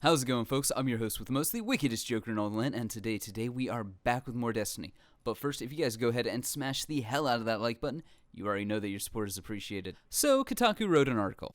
How's it going, folks? I'm your host with the most, the wickedest Joker in all the land, and today we are back with more Destiny. But first, if you guys go ahead and smash the hell out of that like button, you already know that your support is appreciated. So, Kotaku wrote an article.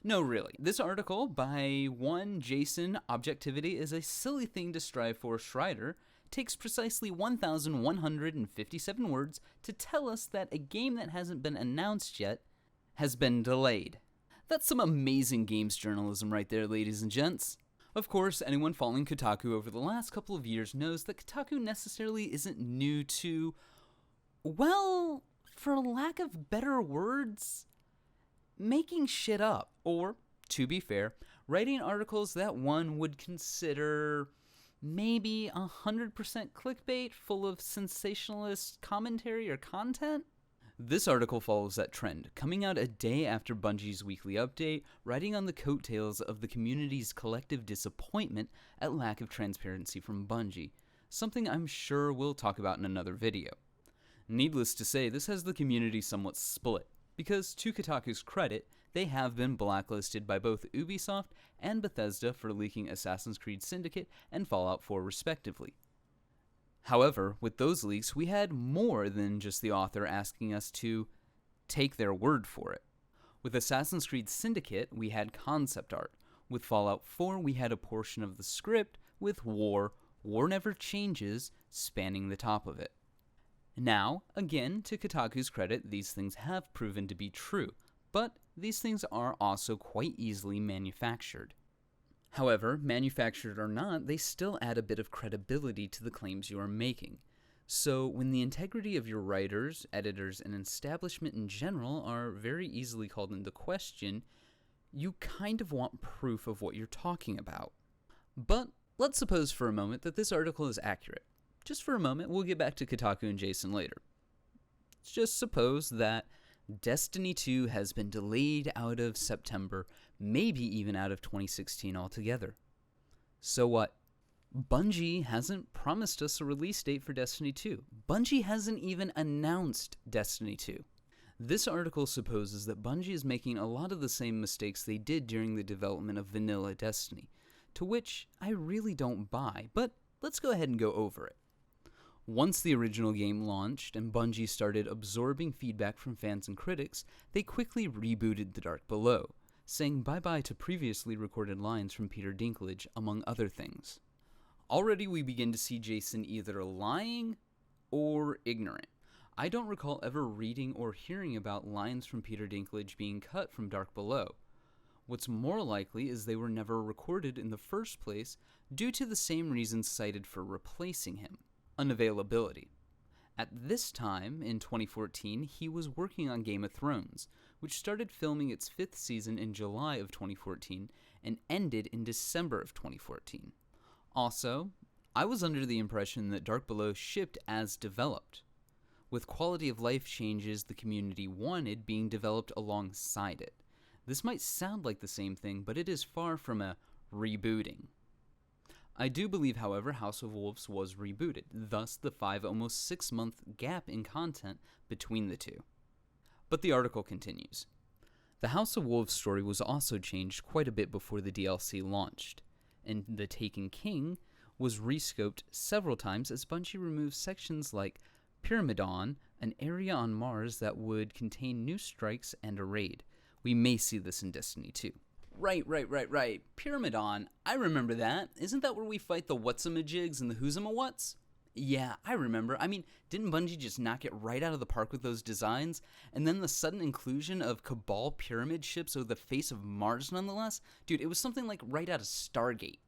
No, really. This article by one Jason Objectivity is a silly thing to strive for. Schreider takes precisely 1,157 words to tell us that a game that hasn't been announced yet has been delayed. That's some amazing games journalism right there, ladies and gents. Of course, anyone following Kotaku over the last couple of years knows that Kotaku necessarily isn't new to, well, for lack of better words, making shit up. Or, to be fair, writing articles that one would consider maybe 100% clickbait, full of sensationalist commentary or content. This article follows that trend, coming out a day after Bungie's weekly update, riding on the coattails of the community's collective disappointment at lack of transparency from Bungie, something I'm sure we'll talk about in another video. Needless to say, this has the community somewhat split, because to Kotaku's credit, they have been blacklisted by both Ubisoft and Bethesda for leaking Assassin's Creed Syndicate and Fallout 4 respectively. However, with those leaks, we had more than just the author asking us to take their word for it. With Assassin's Creed Syndicate, we had concept art. With Fallout 4, we had a portion of the script with War Never Changes, spanning the top of it. Now, again, to Kotaku's credit, these things have proven to be true, but these things are also quite easily manufactured. However, manufactured or not, they still add a bit of credibility to the claims you are making. So, when the integrity of your writers, editors, and establishment in general are very easily called into question, you kind of want proof of what you're talking about. But let's suppose for a moment that this article is accurate. Just for a moment, we'll get back to Kotaku and Jason later. Let's just suppose that Destiny 2 has been delayed out of September, maybe even out of 2016 altogether. So what? Bungie hasn't promised us a release date for Destiny 2. Bungie hasn't even announced Destiny 2. This article supposes that Bungie is making a lot of the same mistakes they did during the development of vanilla Destiny, to which I really don't buy, but let's go ahead and go over it. Once the original game launched and Bungie started absorbing feedback from fans and critics, they quickly rebooted The Dark Below, saying bye-bye to previously recorded lines from Peter Dinklage, among other things. Already we begin to see Jason either lying or ignorant. I don't recall ever reading or hearing about lines from Peter Dinklage being cut from Dark Below. What's more likely is they were never recorded in the first place due to the same reasons cited for replacing him. Unavailability. At this time, in 2014, he was working on Game of Thrones, which started filming its 5th season in July of 2014 and ended in December of 2014. Also, I was under the impression that Dark Below shipped as developed, with quality of life changes the community wanted being developed alongside it. This might sound like the same thing, but it is far from a rebooting. I do believe, however, House of Wolves was rebooted, thus the 5 almost 6 month gap in content between the two. But the article continues. The House of Wolves story was also changed quite a bit before the DLC launched, and The Taken King was rescoped several times as Bungie removed sections like Pyramidon, an area on Mars that would contain new strikes and a raid. We may see this in Destiny 2. Right. Pyramidon, I remember that. Isn't that where we fight the Whatsamajigs and the Whosamawhats? Yeah, I remember. I mean, didn't Bungie just knock it right out of the park with those designs? And then the sudden inclusion of Cabal pyramid ships over the face of Mars nonetheless? Dude, it was something like right out of Stargate.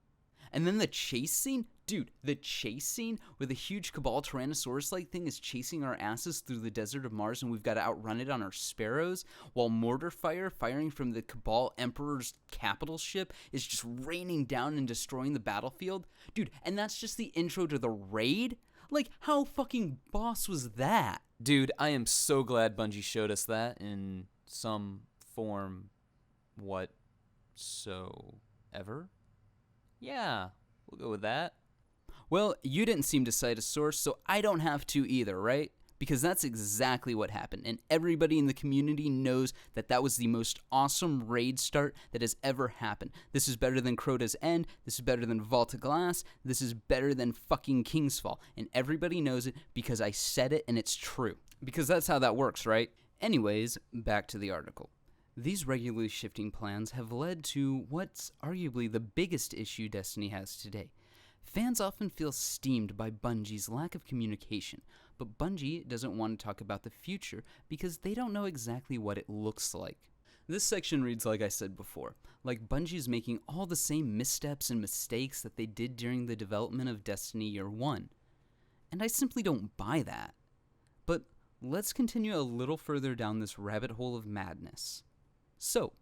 And then the chase scene? Dude, the chase scene where the huge Cabal Tyrannosaurus-like thing is chasing our asses through the desert of Mars and we've got to outrun it on our Sparrows, while mortar fire firing from the Cabal Emperor's capital ship is just raining down and destroying the battlefield? Dude, and that's just the intro to the raid? Like, how fucking boss was that? Dude, I am so glad Bungie showed us that in some form whatsoever. Yeah, we'll go with that. Well, you didn't seem to cite a source, so I don't have to either, right? Because that's exactly what happened, and everybody in the community knows that that was the most awesome raid start that has ever happened. This is better than Crota's End, this is better than Vault of Glass, this is better than fucking King's Fall, and everybody knows it because I said it and it's true. Because that's how that works, right? Anyways, back to the article. These regularly shifting plans have led to what's arguably the biggest issue Destiny has today. Fans often feel steamed by Bungie's lack of communication, but Bungie doesn't want to talk about the future because they don't know exactly what it looks like. This section reads like I said before, like Bungie's making all the same missteps and mistakes that they did during the development of Destiny Year 1. And I simply don't buy that. But let's continue a little further down this rabbit hole of madness. So,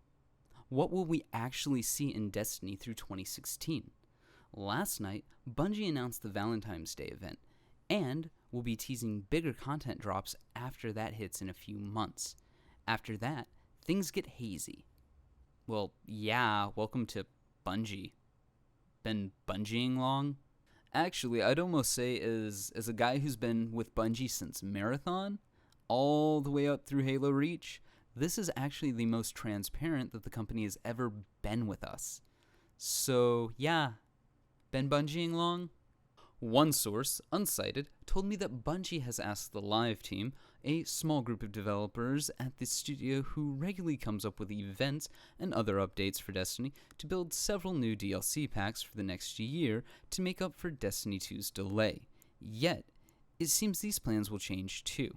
what will we actually see in Destiny through 2016? Last night, Bungie announced the Valentine's Day event, and will be teasing bigger content drops after that hits in a few months. After that, things get hazy. Well, yeah, welcome to Bungie. Been Bungieing long? Actually, I'd almost say as a guy who's been with Bungie since Marathon, all the way up through Halo Reach, this is actually the most transparent that the company has ever been with us. So, yeah, been Bungieing long? One source, unsighted, told me that Bungie has asked the Live team, a small group of developers at the studio who regularly comes up with events and other updates for Destiny, to build several new DLC packs for the next year to make up for Destiny 2's delay. Yet, it seems these plans will change too.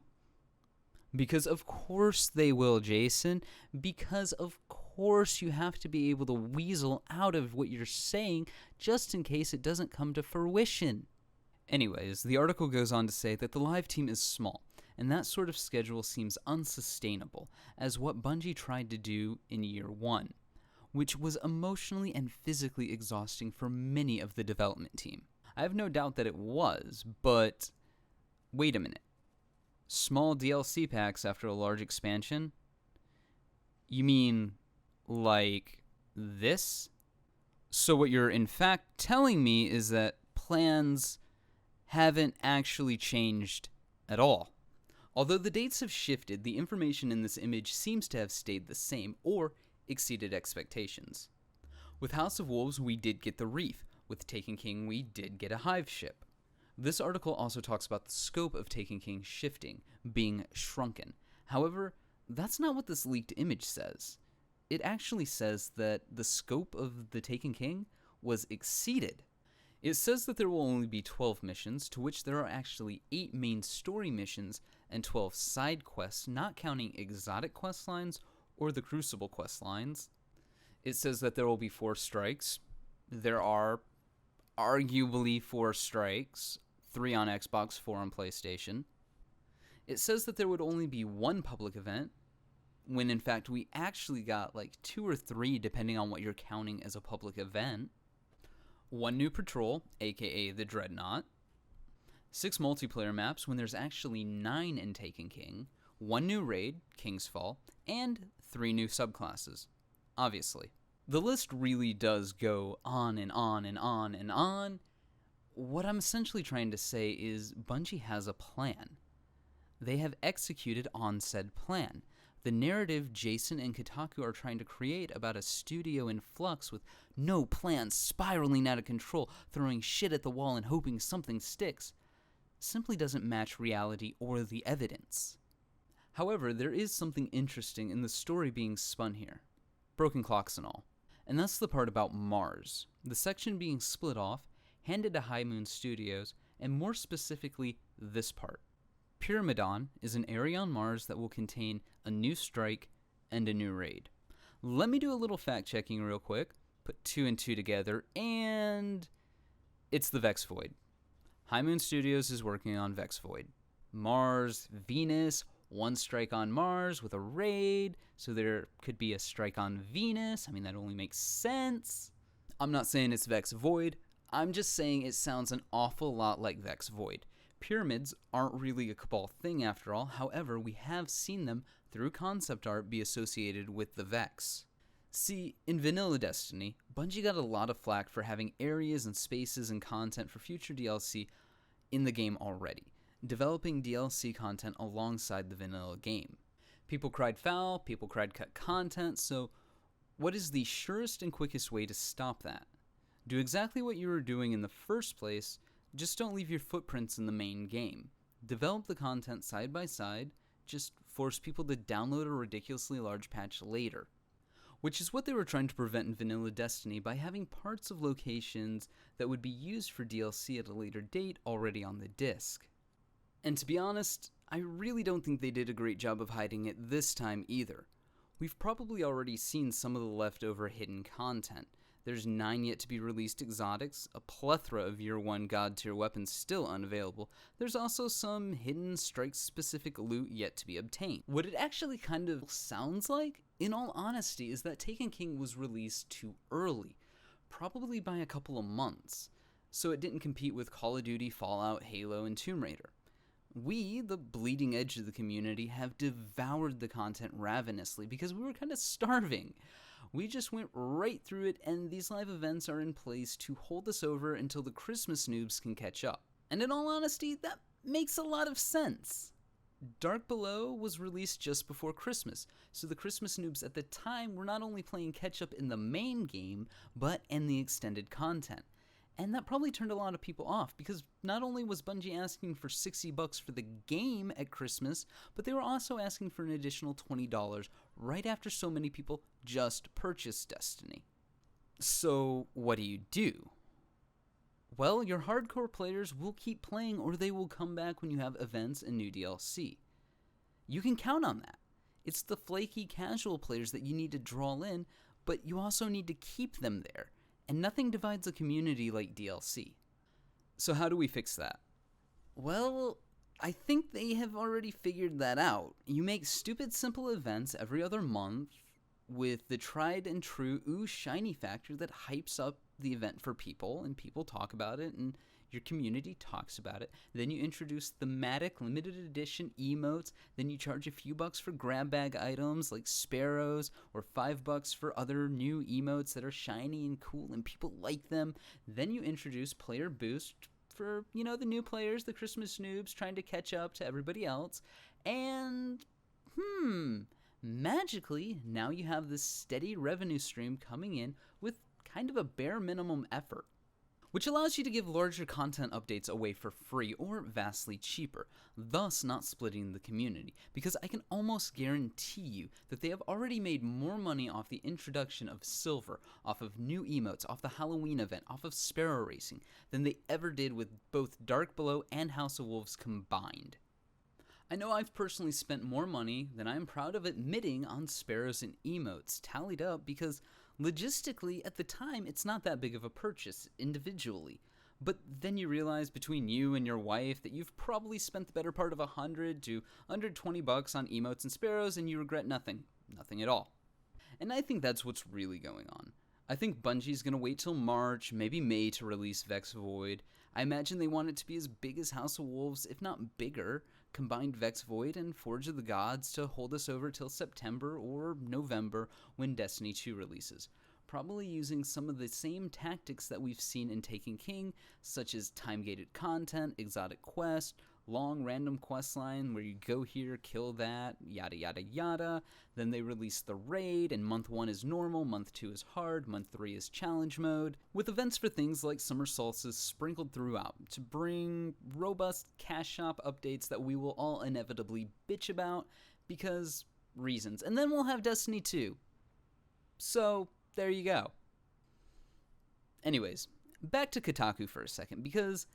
Because of course they will, Jason. Because of course you have to be able to weasel out of what you're saying just in case it doesn't come to fruition. Anyways, the article goes on to say that the Live team is small, and that sort of schedule seems unsustainable, as what Bungie tried to do in Year 1, which was emotionally and physically exhausting for many of the development team. I have no doubt that it was, but wait a minute. Small DLC packs after a large expansion? You mean like this? So what you're in fact telling me is that plans haven't actually changed at all. Although the dates have shifted, the information in this image seems to have stayed the same or exceeded expectations. With House of Wolves, we did get the Reef. With Taken King, we did get a Hive ship. This article also talks about the scope of Taken King shifting, being shrunken. However, that's not what this leaked image says. It actually says that the scope of the Taken King was exceeded. It says that there will only be 12 missions, to which there are actually 8 main story missions and 12 side quests, not counting exotic quest lines or the Crucible quest lines. It says that there will be 4 strikes. There are arguably 4 strikes. 3 on Xbox, 4 on PlayStation. It says that there would only be 1 public event, when in fact we actually got like 2 or 3 depending on what you're counting as a public event. 1 new patrol, aka the Dreadnought. 6 multiplayer maps when there's actually 9 in Taken King. 1 new raid, King's Fall, and 3 new subclasses. Obviously. The list really does go on and on and on and on. What I'm essentially trying to say is Bungie has a plan. They have executed on said plan. The narrative Jason and Kotaku are trying to create about a studio in flux with no plan, spiraling out of control, throwing shit at the wall and hoping something sticks, simply doesn't match reality or the evidence. However, there is something interesting in the story being spun here. Broken clocks and all. And that's the part about Mars. The section being split off, handed to High Moon Studios, and more specifically, this part. Pyramidon is an area on Mars that will contain a new strike and a new raid. Let me do a little fact-checking real quick, put 2 and 2 together, and it's the Vex Void. High Moon Studios is working on Vex Void. Mars, Venus, 1 strike on Mars with a raid, so there could be a strike on Venus. I mean, that only makes sense. I'm not saying it's Vex Void, I'm just saying it sounds an awful lot like Vex Void. Pyramids aren't really a Cabal thing after all, however, we have seen them through concept art be associated with the Vex. See, in vanilla Destiny, Bungie got a lot of flack for having areas and spaces and content for future DLC in the game already. developing DLC content alongside the vanilla game. People cried foul, people cried cut content, so what is the surest and quickest way to stop that? Do exactly what you were doing in the first place, just don't leave your footprints in the main game. Develop the content side by side, just force people to download a ridiculously large patch later. Which is what they were trying to prevent in Vanilla Destiny by having parts of locations that would be used for DLC at a later date already on the disc. And to be honest, I really don't think they did a great job of hiding it this time either. We've probably already seen some of the leftover hidden content. There's 9 yet to be released exotics, a plethora of Year 1 God tier weapons still unavailable. There's also some hidden strike-specific loot yet to be obtained. What it actually kind of sounds like, in all honesty, is that Taken King was released too early, probably by a couple of months, so it didn't compete with Call of Duty, Fallout, Halo, and Tomb Raider. We, the bleeding edge of the community, have devoured the content ravenously because we were kind of starving. We just went right through it, and these live events are in place to hold us over until the Christmas noobs can catch up. And in all honesty, that makes a lot of sense. Dark Below was released just before Christmas, so the Christmas noobs at the time were not only playing catch-up in the main game, but in the extended content. And that probably turned a lot of people off, because not only was Bungie asking for $60 for the game at Christmas, but they were also asking for an additional $20 right after so many people just purchased Destiny. So what do? Well, your hardcore players will keep playing, or they will come back when you have events and new DLC. You can count on that. It's the flaky casual players that you need to draw in, but you also need to keep them there. And nothing divides a community like DLC. So how do we fix that? Well, I think they have already figured that out. You make stupid simple events every other month with the tried and true ooh shiny factor that hypes up the event for people, and people talk about it, and your community talks about it. Then you introduce thematic limited edition emotes. Then you charge a few bucks for grab bag items like sparrows, or $5 for other new emotes that are shiny and cool and people like them. Then you introduce player boost for, the new players, the Christmas noobs trying to catch up to everybody else. And, magically, now you have this steady revenue stream coming in with kind of a bare minimum effort, which allows you to give larger content updates away for free or vastly cheaper, thus not splitting the community, because I can almost guarantee you that they have already made more money off the introduction of Silver, off of new emotes, off the Halloween event, off of Sparrow Racing, than they ever did with both Dark Below and House of Wolves combined. I know I've personally spent more money than I'm proud of admitting on Sparrows and emotes, tallied up, because logistically, at the time, it's not that big of a purchase individually. But then you realize between you and your wife that you've probably spent the better part of $100 to $120 on emotes and sparrows, and you regret nothing. Nothing at all. And I think that's what's really going on. I think Bungie's gonna wait till March, maybe May, to release Vex Void. I imagine they want it to be as big as House of Wolves, if not bigger. Combined Vex Void and Forge of the Gods to hold us over till September or November when Destiny 2 releases. Probably using some of the same tactics that we've seen in Taken King, such as time-gated content, exotic quest, long random quest line where you go here, kill that, yada yada yada. Then they release the raid, and month 1 is normal, month 2 is hard, month 3 is challenge mode, with events for things like Summer Solstice sprinkled throughout to bring robust cash shop updates that we will all inevitably bitch about because reasons. And then we'll have Destiny 2. So, there you go. Anyways, back to Kotaku for a second, because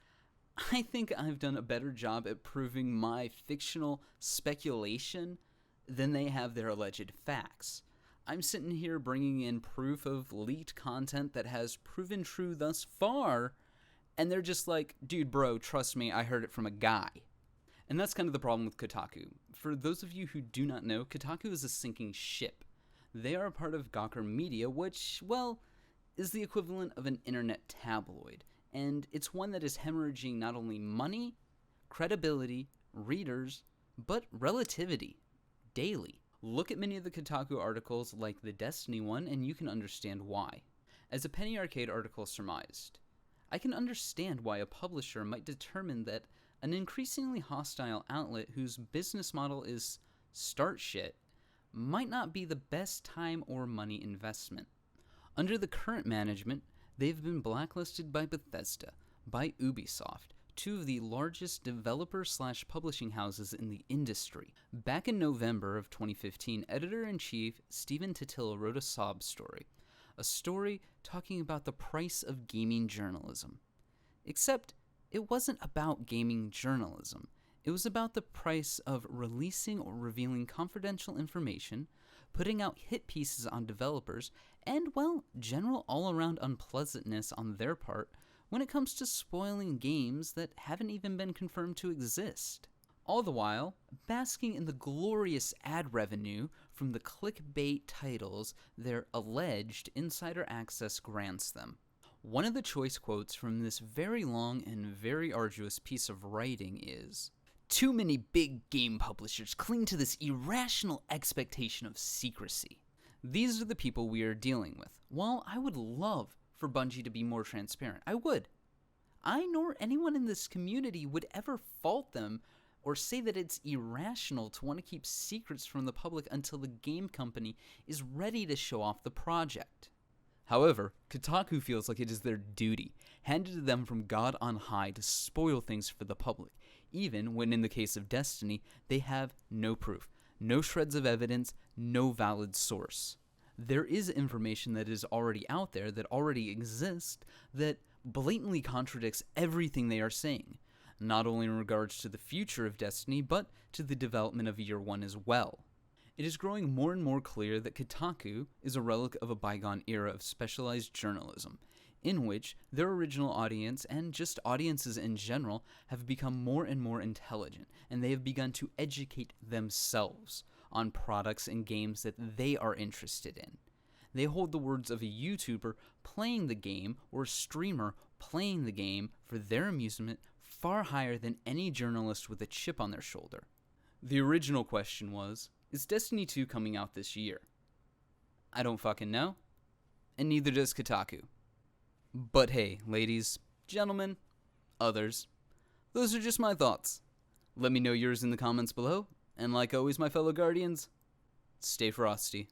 I think I've done a better job at proving my fictional speculation than they have their alleged facts. I'm sitting here bringing in proof of leaked content that has proven true thus far, and they're just like, dude, bro, trust me, I heard it from a guy. And that's kind of the problem with Kotaku. For those of you who do not know, Kotaku is a sinking ship. They are a part of Gawker Media, which, well, is the equivalent of an internet tabloid. And it's one that is hemorrhaging not only money, credibility, readers, but relativity, daily. Look at many of the Kotaku articles like the Destiny one, and you can understand why. As a Penny Arcade article surmised, I can understand why a publisher might determine that an increasingly hostile outlet whose business model is start shit, might not be the best time or money investment. Under the current management, they've been blacklisted by Bethesda, by Ubisoft, two of the largest developer/publishing houses in the industry. Back in November of 2015, editor-in-chief Stephen Totilo wrote a sob story. A story talking about the price of gaming journalism. Except, it wasn't about gaming journalism. It was about the price of releasing or revealing confidential information, putting out hit pieces on developers, and, well, general all-around unpleasantness on their part when it comes to spoiling games that haven't even been confirmed to exist. All the while, basking in the glorious ad revenue from the clickbait titles their alleged insider access grants them. One of the choice quotes from this very long and very arduous piece of writing is, "Too many big game publishers cling to this irrational expectation of secrecy." These are the people we are dealing with. While I would love for Bungie to be more transparent, I would. I nor anyone in this community would ever fault them or say that it's irrational to want to keep secrets from the public until the game company is ready to show off the project. However, Kotaku feels like it is their duty, handed to them from God on high, to spoil things for the public, even when in the case of Destiny, they have no proof, no shreds of evidence, no valid source. There is information that is already out there, that already exists, that blatantly contradicts everything they are saying, not only in regards to the future of Destiny, but to the development of Year 1 as well. It is growing more and more clear that Kotaku is a relic of a bygone era of specialized journalism, in which their original audience, and just audiences in general, have become more and more intelligent, and they have begun to educate themselves on products and games that they are interested in. They hold the words of a YouTuber playing the game or a streamer playing the game for their amusement far higher than any journalist with a chip on their shoulder. The original question was, is Destiny 2 coming out this year? I don't fucking know, and neither does Kotaku. But hey, ladies, gentlemen, others, those are just my thoughts. Let me know yours in the comments below, and like always, my fellow Guardians, stay frosty.